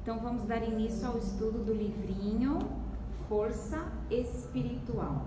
Então vamos dar início ao estudo do livrinho Força Espiritual.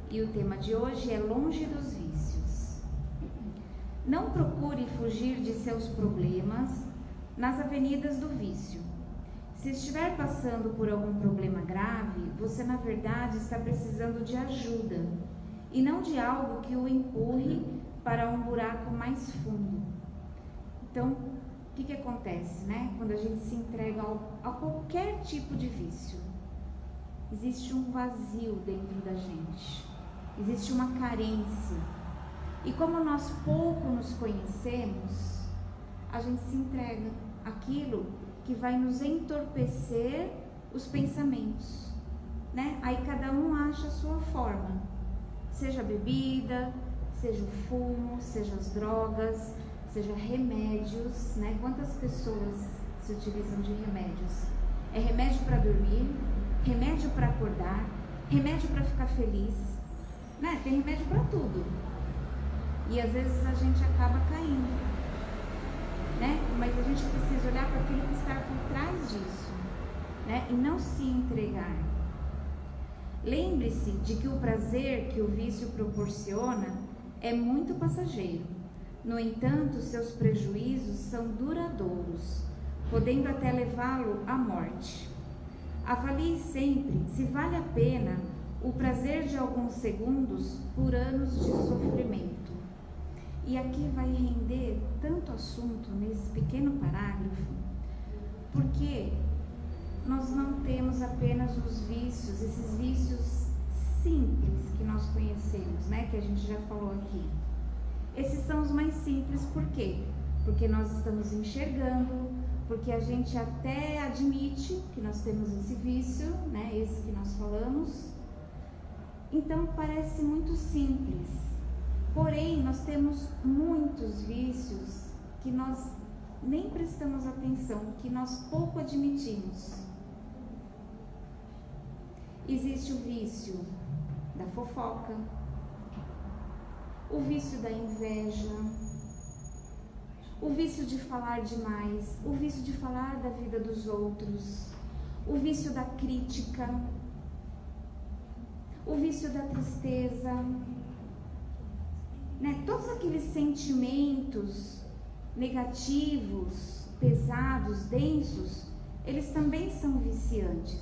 E o tema de hoje é Longe dos Vícios. Não procure fugir de seus problemas nas avenidas do vício. Se estiver passando por algum problema grave, você na verdade está precisando de ajuda e não de algo que o empurre para um buraco mais fundo. Então, o que acontece, né? Quando a gente se entrega a qualquer tipo de vício, existe um vazio dentro da gente, existe uma carência. E como nós pouco nos conhecemos, a gente se entrega àquilo que vai nos entorpecer os pensamentos, né? Aí cada um acha a sua forma, seja a bebida, seja o fumo, seja as drogas, seja remédios, né? Quantas pessoas se utilizam de remédios? É remédio para dormir, remédio para acordar, remédio para ficar feliz, né? Tem remédio para tudo. E às vezes a gente acaba caindo, né? Mas a gente precisa olhar para aquilo que está por trás disso, né? E não se entregar. Lembre-se de que o prazer que o vício proporciona é muito passageiro. No entanto, seus prejuízos são duradouros, podendo até levá-lo à morte. Avalie sempre se vale a pena o prazer de alguns segundos por anos de sofrimento. E aqui vai render tanto assunto nesse pequeno parágrafo, porque nós não temos apenas os vícios, esses vícios simples que nós conhecemos, né, que a gente já falou aqui. Esses são os mais simples, por quê? Porque nós estamos enxergando, porque a gente até admite que nós temos esse vício, né, esse que nós falamos. Então parece muito simples, porém nós temos muitos vícios que nós nem prestamos atenção, que nós pouco admitimos. Existe o vício da fofoca, o vício da inveja, o vício de falar demais, o vício de falar da vida dos outros, o vício da crítica, o vício da tristeza, né? Todos aqueles sentimentos negativos, pesados, densos, eles também são viciantes.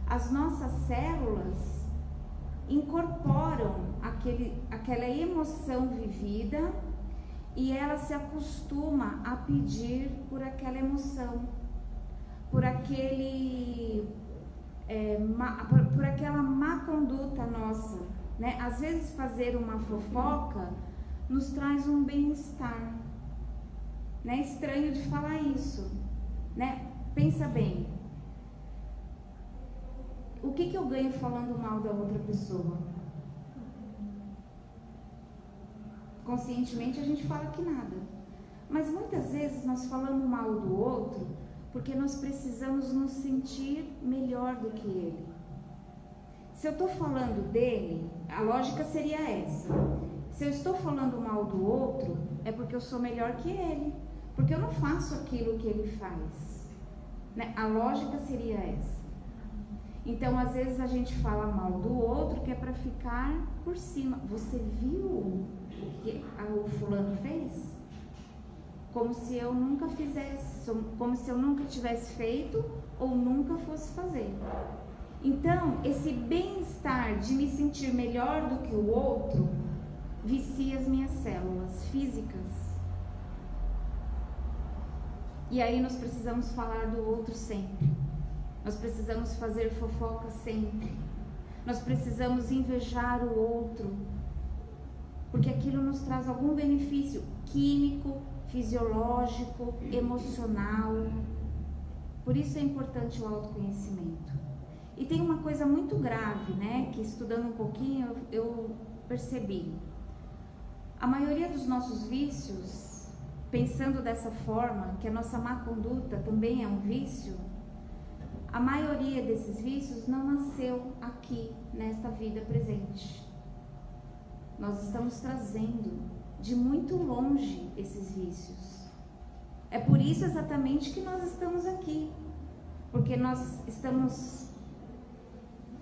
As nossas células incorporam aquela emoção vivida e ela se acostuma a pedir por aquela emoção, por aquela má conduta nossa, né? Às vezes fazer uma fofoca nos traz um bem-estar, né? Estranho de falar isso, né? Pensa bem. O que eu ganho falando mal da outra pessoa? Conscientemente a gente fala que nada. Mas muitas vezes nós falamos mal do outro porque nós precisamos nos sentir melhor do que ele. Se eu estou falando dele, a lógica seria essa. Se eu estou falando mal do outro, é porque eu sou melhor que ele. Porque eu não faço aquilo que ele faz, né? A lógica seria essa. Então, às vezes a gente fala mal do outro que é para ficar por cima. Você viu o que o fulano fez? Como se eu nunca fizesse, como se eu nunca tivesse feito ou nunca fosse fazer. Então, esse bem-estar de me sentir melhor do que o outro vicia as minhas células físicas. E aí nós precisamos falar do outro sempre. Nós precisamos fazer fofoca sempre. Nós precisamos invejar o outro, porque aquilo nos traz algum benefício químico, fisiológico, emocional. Por isso é importante o autoconhecimento. E tem uma coisa muito grave, né, que estudando um pouquinho eu percebi. A maioria dos nossos vícios, pensando dessa forma, que a nossa má conduta também é um vício, a maioria desses vícios não nasceu aqui, nesta vida presente. Nós estamos trazendo de muito longe esses vícios. É por isso exatamente que nós estamos aqui, porque nós estamos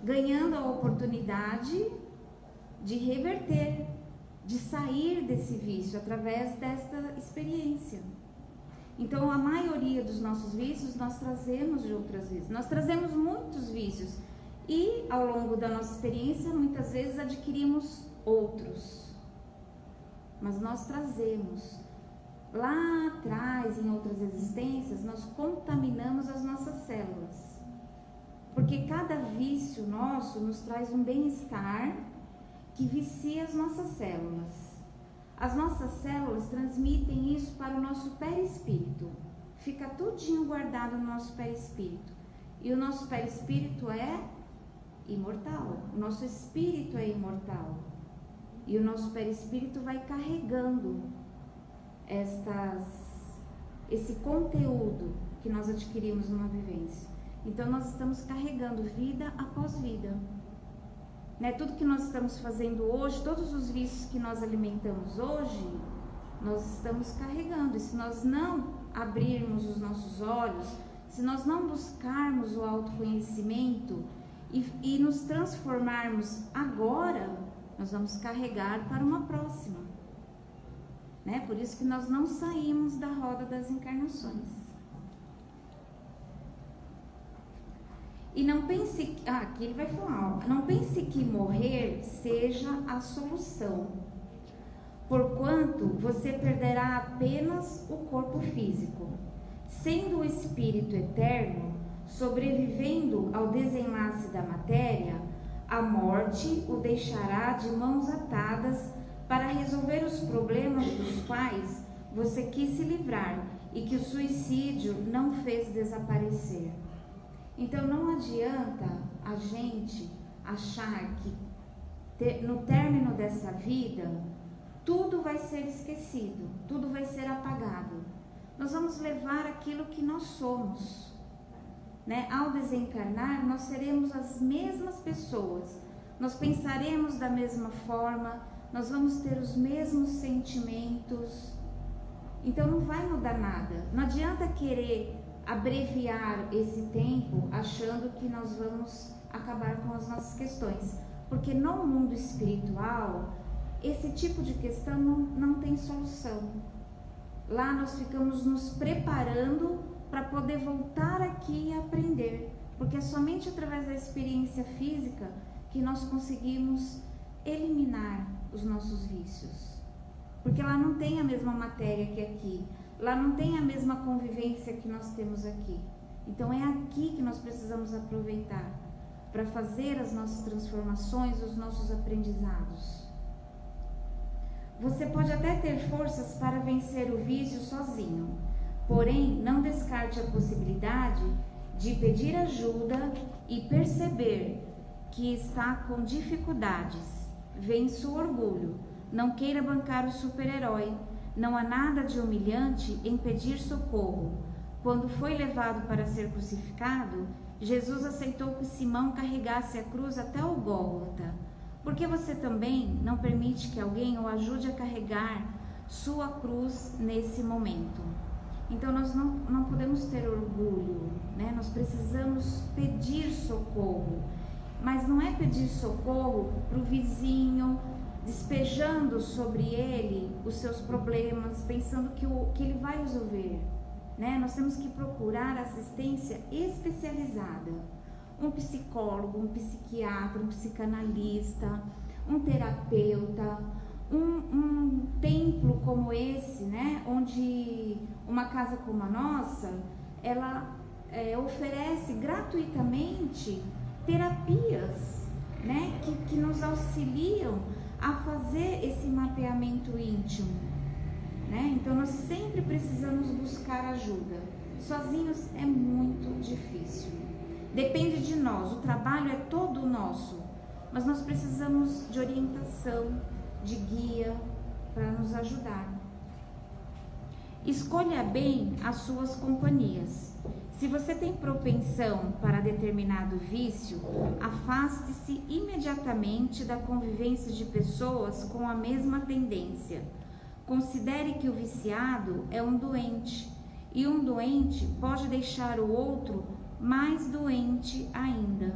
ganhando a oportunidade de reverter, de sair desse vício através desta experiência. Então, a maioria dos nossos vícios nós trazemos de outras vezes. Nós trazemos muitos vícios e, ao longo da nossa experiência, muitas vezes adquirimos outros. Mas nós trazemos. Lá atrás, em outras existências, nós contaminamos as nossas células. Porque cada vício nosso nos traz um bem-estar que vicia as nossas células. As nossas células transmitem isso para o nosso perispírito. Fica tudinho guardado no nosso perispírito. E o nosso perispírito é imortal. O nosso espírito é imortal. E o nosso perispírito vai carregando esse conteúdo que nós adquirimos numa vivência. Então nós estamos carregando vida após vida. Né? Tudo que nós estamos fazendo hoje, todos os vícios que nós alimentamos hoje, nós estamos carregando. E se nós não abrirmos os nossos olhos, se nós não buscarmos o autoconhecimento e nos transformarmos agora, nós vamos carregar para uma próxima. Né? Por isso que nós não saímos da roda das encarnações. E não pense, aqui ele vai falar, ó, não pense que morrer seja a solução, porquanto você perderá apenas o corpo físico, sendo o espírito eterno, sobrevivendo ao desenlace da matéria, a morte o deixará de mãos atadas para resolver os problemas dos quais você quis se livrar e que o suicídio não fez desaparecer. Então não adianta a gente achar que no término dessa vida tudo vai ser esquecido, tudo vai ser apagado. Nós vamos levar aquilo que nós somos, né? Ao desencarnar nós seremos as mesmas pessoas, nós pensaremos da mesma forma, nós vamos ter os mesmos sentimentos. Então não vai mudar nada. Não adianta querer abreviar esse tempo achando que nós vamos acabar com as nossas questões, porque no mundo espiritual esse tipo de questão não tem solução. Lá nós ficamos nos preparando para poder voltar aqui e aprender, porque é somente através da experiência física que nós conseguimos eliminar os nossos vícios, porque lá não tem a mesma matéria que aqui. Lá não tem a mesma convivência que nós temos aqui. Então é aqui que nós precisamos aproveitar para fazer as nossas transformações, os nossos aprendizados. Você pode até ter forças para vencer o vício sozinho, porém não descarte a possibilidade de pedir ajuda e perceber que está com dificuldades. Vence o orgulho, não queira bancar o super-herói. Não há nada de humilhante em pedir socorro. Quando foi levado para ser crucificado, Jesus aceitou que Simão carregasse a cruz até o Gólgota. Por que você também não permite que alguém o ajude a carregar sua cruz nesse momento? Então nós não podemos ter orgulho, né? Nós precisamos pedir socorro. Mas não é pedir socorro para o vizinho, despejando sobre ele os seus problemas, pensando que ele vai resolver, né? Nós temos que procurar assistência especializada, um psicólogo, um psiquiatra, um psicanalista, um terapeuta, um templo como esse, né? Onde uma casa como a nossa, ela oferece gratuitamente terapias, né? Que nos auxiliam a fazer esse mapeamento íntimo, né? Então nós sempre precisamos buscar ajuda. Sozinhos é muito difícil. Depende de nós, o trabalho é todo nosso, mas nós precisamos de orientação, de guia para nos ajudar. Escolha bem as suas companhias. Se você tem propensão para determinado vício, afaste-se imediatamente da convivência de pessoas com a mesma tendência. Considere que o viciado é um doente e um doente pode deixar o outro mais doente ainda.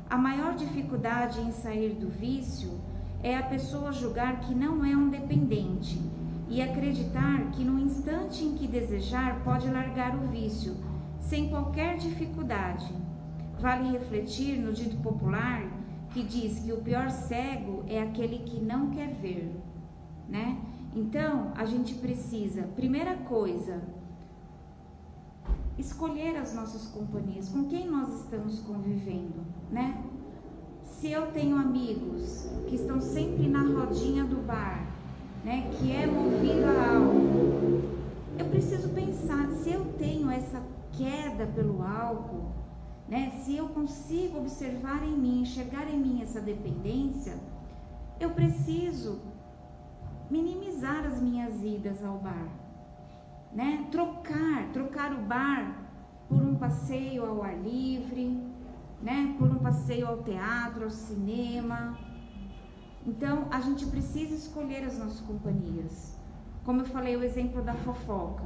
A maior dificuldade em sair do vício é a pessoa julgar que não é um dependente e acreditar que no instante em que desejar pode largar o vício, sem qualquer dificuldade. Vale refletir no dito popular que diz que o pior cego é aquele que não quer ver, né? Então, a gente precisa, primeira coisa, escolher as nossas companhias, com quem nós estamos convivendo, né? Se eu tenho amigos que estão sempre na rodinha do bar, né, que é movido a álcool, eu preciso pensar, se eu tenho essa queda pelo álcool, né, se eu consigo observar em mim, enxergar em mim essa dependência, eu preciso minimizar as minhas idas ao bar, né? Trocar o bar por um passeio ao ar livre, né? Por um passeio ao teatro, ao cinema. Então, a gente precisa escolher as nossas companhias. Como eu falei, o exemplo da fofoca.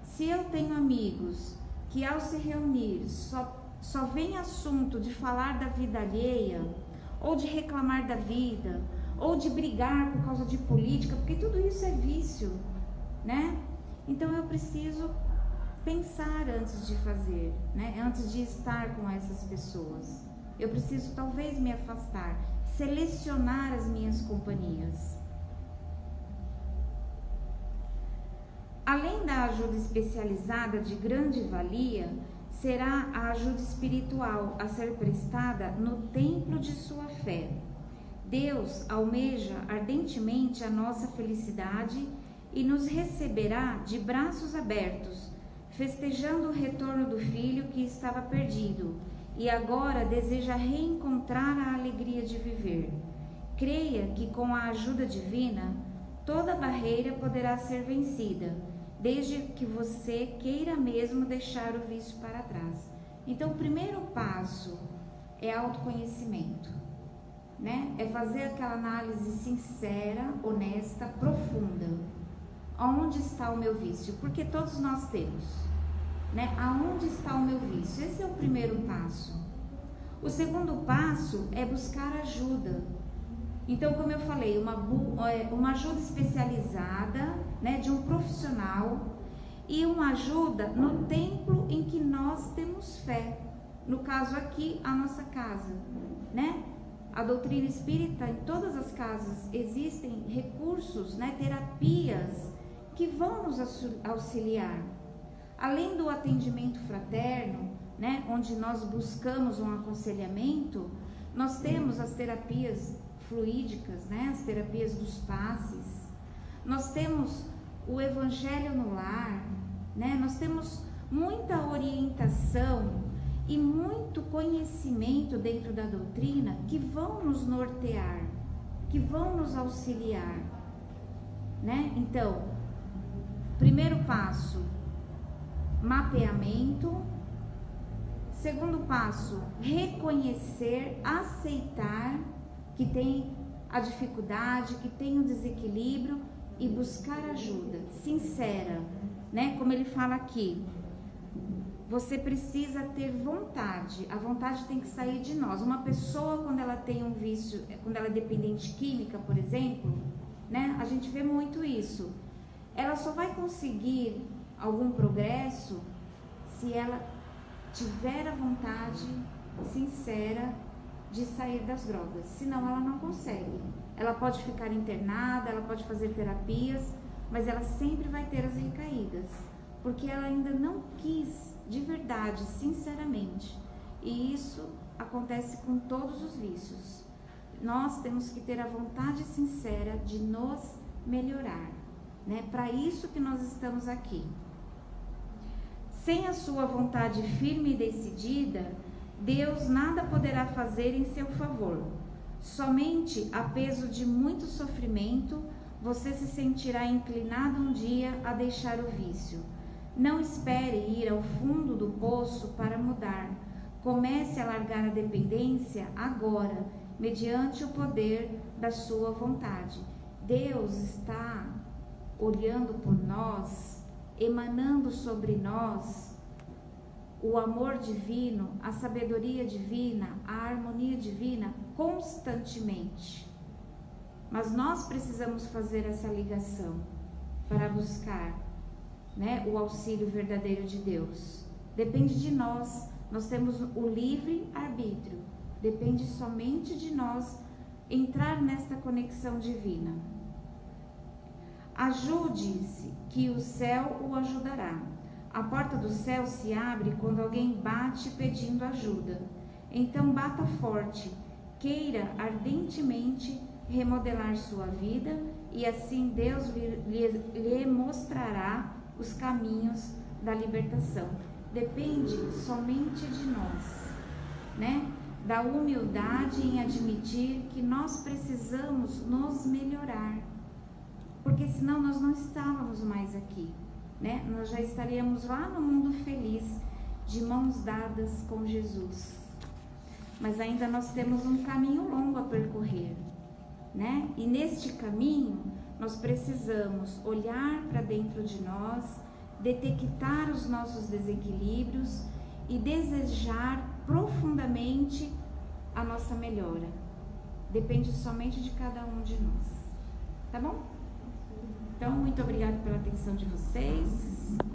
Se eu tenho amigos que ao se reunir só vem assunto de falar da vida alheia, ou de reclamar da vida, ou de brigar por causa de política, porque tudo isso é vício, né? Então eu preciso pensar antes de fazer, né? Antes de estar com essas pessoas. Eu preciso talvez me afastar, selecionar as minhas companhias. Além da ajuda especializada de grande valia, será a ajuda espiritual a ser prestada no templo de sua fé. Deus almeja ardentemente a nossa felicidade e nos receberá de braços abertos, festejando o retorno do filho que estava perdido e agora deseja reencontrar a alegria de viver. Creia que com a ajuda divina, toda barreira poderá ser vencida, desde que você queira mesmo deixar o vício para trás. Então, o primeiro passo é autoconhecimento, né? É fazer aquela análise sincera, honesta, profunda. Aonde está o meu vício? Porque todos nós temos, né? Aonde está o meu vício? Esse é o primeiro passo. O segundo passo é buscar ajuda. Então, como eu falei, uma ajuda especializada, né, de um profissional, e uma ajuda no templo em que nós temos fé. No caso aqui, a nossa casa, né? A doutrina espírita, em todas as casas existem recursos, né, terapias que vão nos auxiliar. Além do atendimento fraterno, né, onde nós buscamos um aconselhamento, nós temos as terapias fluídicas, né, as terapias dos passes. Nós temos o evangelho no lar, né? Nós temos muita orientação e muito conhecimento dentro da doutrina que vão nos nortear, que vão nos auxiliar, né? Então, primeiro passo, mapeamento. Segundo passo, reconhecer, aceitar que tem a dificuldade, que tem o desequilíbrio e buscar ajuda sincera, né? Como ele fala aqui, você precisa ter vontade, a vontade tem que sair de nós. Uma pessoa, quando ela tem um vício, quando ela é dependente química, por exemplo, né? A gente vê muito isso. Ela só vai conseguir algum progresso se ela tiver a vontade sincera de sair das drogas, senão ela não consegue. Ela pode ficar internada, ela pode fazer terapias, mas ela sempre vai ter as recaídas, porque ela ainda não quis de verdade, sinceramente. E isso acontece com todos os vícios. Nós temos que ter a vontade sincera de nos melhorar, né? Para isso que nós estamos aqui. Sem a sua vontade firme e decidida, Deus nada poderá fazer em seu favor. Somente a peso de muito sofrimento, você se sentirá inclinado um dia a deixar o vício. Não espere ir ao fundo do poço para mudar. Comece a largar a dependência agora, mediante o poder da sua vontade. Deus está olhando por nós emanando sobre nós o amor divino, a sabedoria divina, a harmonia divina constantemente. Mas nós precisamos fazer essa ligação para buscar, né, o auxílio verdadeiro de Deus. Depende de nós, nós temos o livre arbítrio, depende somente de nós entrar nesta conexão divina. Ajude-se, que o céu o ajudará. A porta do céu se abre quando alguém bate pedindo ajuda. Então bata forte, queira ardentemente remodelar sua vida, e assim Deus lhe mostrará os caminhos da libertação. Depende somente de nós, né? Da humildade em admitir que nós precisamos nos melhorar, porque senão nós não estávamos mais aqui, né? Nós já estaríamos lá no mundo feliz, de mãos dadas com Jesus. Mas ainda nós temos um caminho longo a percorrer, né? E neste caminho nós precisamos olhar para dentro de nós, detectar os nossos desequilíbrios e desejar profundamente a nossa melhora. Depende somente de cada um de nós, tá bom? Então, muito obrigada pela atenção de vocês.